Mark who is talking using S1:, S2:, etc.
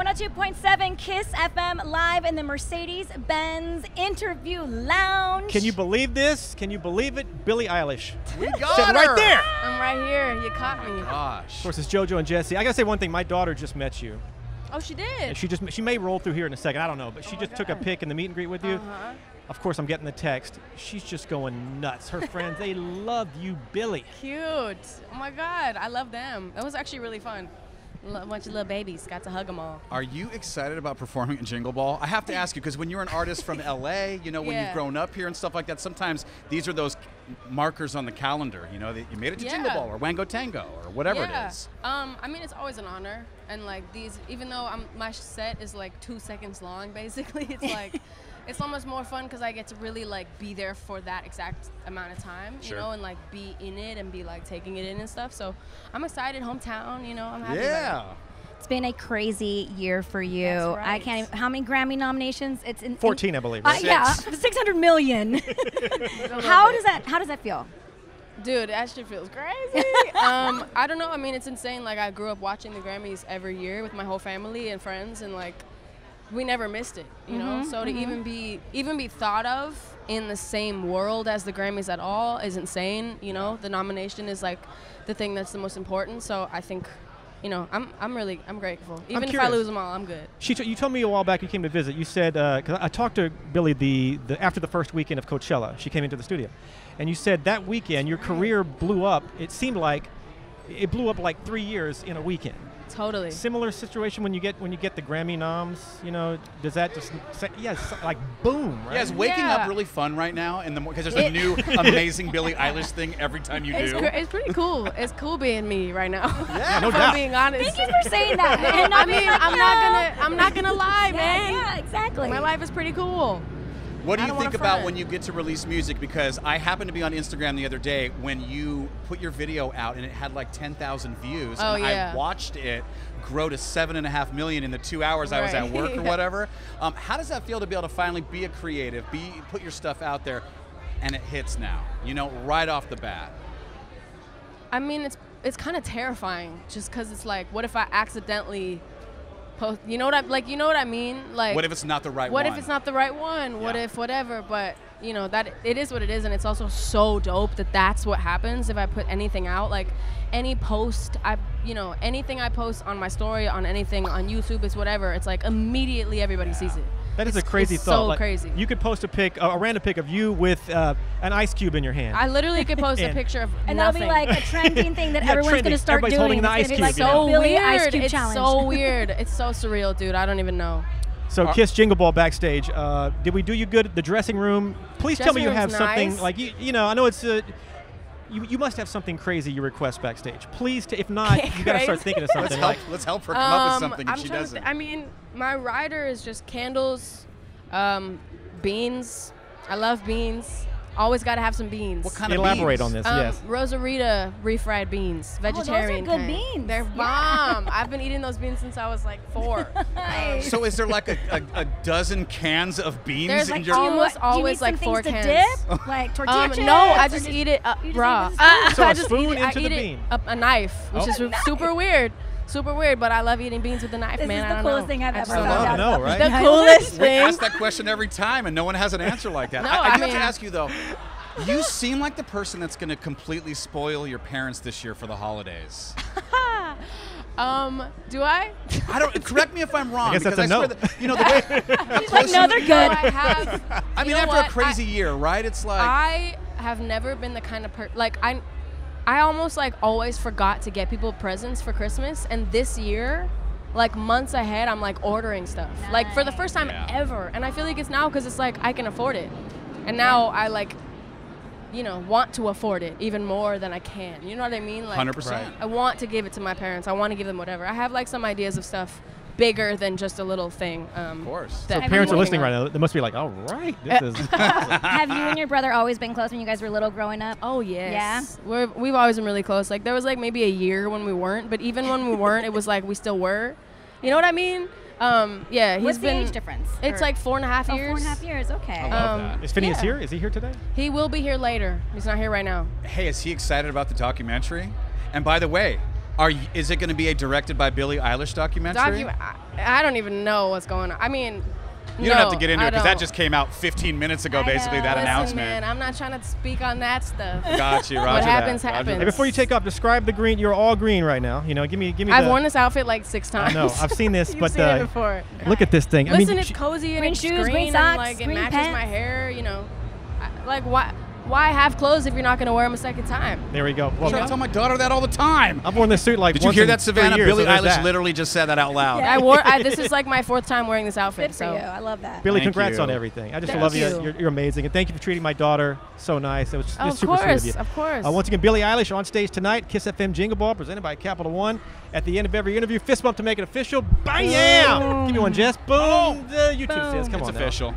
S1: 102.7 KIIS FM live in the Mercedes-Benz Interview Lounge.
S2: Can you believe this? Can you believe it? Billie Eilish.
S3: We got
S2: Sitting
S3: her.
S2: right there.
S4: I'm right here. You caught me.
S3: Gosh.
S2: Of course, it's JoJo and Jesse. I gotta say one thing. My daughter just met you.
S4: Oh, she did?
S2: And she may roll through here in a second. I don't know, but she just took a pic in the meet and greet with you. Of course, I'm getting the text. She's just going nuts. Her friends, they love you, Billie.
S4: Cute. Oh my God, I love them. That was actually really fun. A bunch of little babies. Got to hug them all.
S3: Are you excited about performing in Jingle Ball? I have to ask you, because when you're an artist from LA, you know, when you've grown up here and stuff like that, sometimes these are those markers on the calendar, you know, that you made it to Jingle Ball or Wango Tango or whatever it is.
S4: I mean, it's always an honor. And like these, even though my set is like 2 seconds long, basically, it's like, it's almost more fun because I get to really like be there for that exact amount of time, you know, and like be in it and be like taking it in and stuff. So I'm excited, hometown, you know, I'm happy about it.
S1: It's been a crazy year for you.
S4: That's right.
S1: I can't even, how many Grammy nominations? It's
S2: 14, I believe. Right?
S1: Yeah, 600 million. How does that feel?
S4: Dude, that shit feels crazy. I don't know. I mean, it's insane. Like, I grew up watching the Grammys every year with my whole family and friends, and like, we never missed it, you know? So to even be thought of in the same world as the Grammys at all is insane, you know? The nomination is like the thing that's the most important. So I think, you know, I'm grateful. Even if I lose them all, I'm good.
S2: You told me a while back you came to visit. You said, because I talked to Billie after the first weekend of Coachella, she came into the studio, and you said that weekend your career blew up. It seemed like it blew up like 3 years in a weekend.
S4: Totally.
S2: Similar situation when you get the Grammy noms, you know, does that just like boom, right?
S3: Yeah, is waking up really fun right now? Because there's a new amazing Billie Eilish thing every time you do.
S4: It's pretty cool. It's cool being me right now.
S2: Yeah, no
S4: if
S2: doubt.
S4: I'm being honest.
S1: Thank you for saying that. And
S4: I mean, I'm not gonna lie, man.
S1: Yeah, exactly.
S4: My life is pretty cool.
S3: What do you think about
S4: front.
S3: when you get to release music? Because I happened to be on Instagram the other day when you put your video out and it had like 10,000 views.
S4: Oh,
S3: and
S4: yeah.
S3: I watched it grow to 7.5 million in the 2 hours I was at work or whatever. How does that feel to be able to finally be a creative, put your stuff out there, and it hits now, you know, right off the bat?
S4: I mean, it's kind of terrifying just because it's like, what if I accidentally post, you know what I mean? Like,
S3: what if it's not the right one?
S4: What if it's not the right one? What if whatever? But you know, that it is what it is, and it's also so dope that that's what happens if I put anything out. Like any post, anything I post on my story, on anything on YouTube, it's whatever. It's like immediately everybody sees it.
S2: That is a crazy thought.
S4: So
S2: like,
S4: crazy.
S2: You could post a random pic of you with an ice cube in your hand.
S4: I literally could post a picture of
S1: and
S4: nothing.
S1: that'll be like a trending thing that everyone's going to start
S2: Everybody's
S1: doing.
S2: holding the ice cube.
S1: Like
S4: so
S1: Billie
S4: weird.
S1: Ice Cube
S4: It's
S1: challenge.
S4: so weird. It's so surreal, dude. I don't even know.
S2: So KIIS Jingle Ball backstage. Did we do you good at the dressing room? Please tell me you have something like you know. I know it's you must have something crazy you request backstage. Please, if not, you got to start thinking of something.
S3: Let's help her come up with something if she doesn't.
S4: I mean, my rider is just candles, beans. I love beans. Always got to have some beans.
S3: What kind of
S2: Elaborate
S3: beans?
S2: on this, yes.
S4: Rosarita refried beans, vegetarian.
S1: Those are good beans.
S4: They're bomb. I've been eating those beans since I was like 4.
S3: So is there like a dozen cans of beans
S4: There's
S3: in
S4: like
S3: your?
S4: almost
S1: do you
S4: always
S1: need
S4: like
S1: some
S4: 4
S1: things
S4: cans.
S1: to dip? Like tortilla chips?
S4: No, I just eat it raw.
S2: So
S4: I
S2: a
S4: just
S2: spoon
S4: eat it,
S2: into
S4: I
S2: the
S4: eat
S2: bean.
S4: it a knife, which is super weird. Super weird, but I love eating beans with a knife,
S1: This
S4: man.
S1: is the coolest thing I've ever
S2: don't
S1: found
S2: know,
S1: out.
S2: right?
S4: The coolest
S3: We
S4: thing.
S3: ask that question every time, and no one has an answer like that.
S4: No,
S3: I do have
S4: mean-
S3: to ask you though. You seem like the person that's going to completely spoil your parents this year for the holidays.
S4: Do I?
S3: I don't. Correct me if I'm wrong.
S2: I guess that's
S3: because
S2: a
S3: swear
S2: no.
S3: that, you know, the way.
S1: She's like, no, they're good.
S4: No, I have.
S3: I mean,
S4: you know
S3: after
S4: what?
S3: a crazy year, right? It's like
S4: I have never been the kind of like I almost like always forgot to get people presents for Christmas, and this year, like months ahead, I'm like ordering stuff, like for the first time ever, and I feel like it's now because it's like I can afford it, and now I like, you know, want to afford it even more than I can. You know what I mean? Like
S3: 100%.
S4: I want to give it to my parents. I want to give them whatever. I have like some ideas of stuff bigger than just a little thing.
S3: Of course.
S2: So parents are listening right now. They must be like, all right, this is awesome.
S1: Have you and your brother always been close when you guys were little growing up?
S4: Oh, yes. Yeah? We've always been really close. Like, there was, like, maybe a year when we weren't, but even when we weren't, it was like we still were. You know what I mean? Yeah,
S1: What's the age difference?
S4: It's like 4.5 years.
S1: 4.5 years, okay.
S3: I love that.
S2: Is Phineas here? Is he here today?
S4: He will be here later. He's not here right now.
S3: Hey, is he excited about the documentary? And by the way, Is it going to be a directed by Billie Eilish documentary?
S4: I don't even know what's going on. I mean,
S3: you don't have to get into it because that just came out 15 minutes ago, basically, that announcement.
S4: Man, I'm not trying to speak on that stuff.
S3: Got you, Roger.
S4: What happens,
S3: that.
S4: happens.
S2: Hey, before you take off, describe the green. You're all green right now. You know, give me.
S4: I've worn this outfit like 6 times.
S2: I know. I've seen this,
S4: You've
S2: but
S4: seen it before.
S2: Look at this thing.
S4: Listen,
S2: I mean,
S4: it's cozy and
S1: green
S4: it's
S1: shoes,
S4: green
S1: green
S4: and
S1: socks,
S4: like it
S1: green
S4: matches
S1: pants.
S4: my hair. You know, like why have clothes if you're not going to wear them a second time?
S2: There we go.
S3: Well, I tell my daughter that all the time.
S2: I've worn this suit like.
S3: Did you hear that,
S2: once in 3
S3: Savannah?
S2: years,
S3: Billie
S2: so there's
S3: Eilish
S2: that.
S3: literally just said that out loud.
S1: Yeah.
S4: This is like my 4th time wearing this outfit.
S1: Good for you. I love that.
S2: Billie,
S3: Thank
S2: congrats
S3: you.
S2: on everything. I just
S4: Thank
S2: love you.
S4: you.
S2: You're amazing, and thank you for treating my daughter so nice. It was
S4: Of
S2: super sweet of you.
S4: course, of course.
S2: Once again, Billie Eilish on stage tonight. KIIS FM Jingle Ball presented by Capital One. At the end of every interview, fist bump to make it official. Bam! Give me one, Jess. Boom. You too, sis. Come
S3: It's
S2: on now.
S3: official.